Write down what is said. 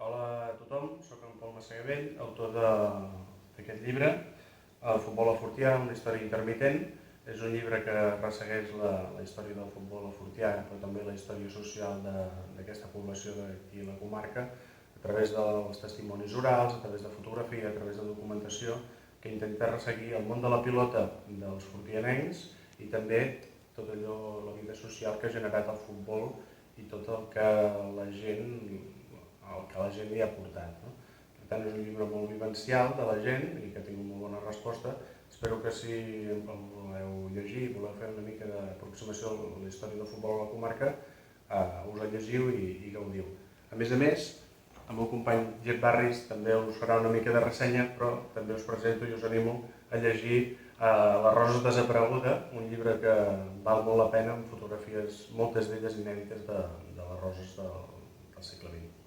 Hola a tothom, soc en Pol Massagavell, autor d'aquest llibre, El futbol a Fortià, una història intermitent. És un llibre que ressegueix la història del futbol a Fortià, però també la història social d'aquesta població d'aquí a la comarca, a través dels testimonis orals, a través de fotografia, a través de documentació, que intenta resseguir el món de la pilota dels fortianencs i també tot allò, la vida social que ha generat el futbol i tot el que la gent li ha portat. No? Per tant, és un llibre molt vivencial de la gent i que ha tingut molt bona resposta. Espero que si el voleu llegir i voleu fer una mica d'aproximació a la història del futbol a la comarca, us el llegiu i gaudiu. A més, el meu company Gep Barris també us farà una mica de ressenya, però també us presento i us animo a llegir Les roses desapareguda, un llibre que val molt la pena, amb fotografies, moltes d'elles inèdites de les roses del segle XX.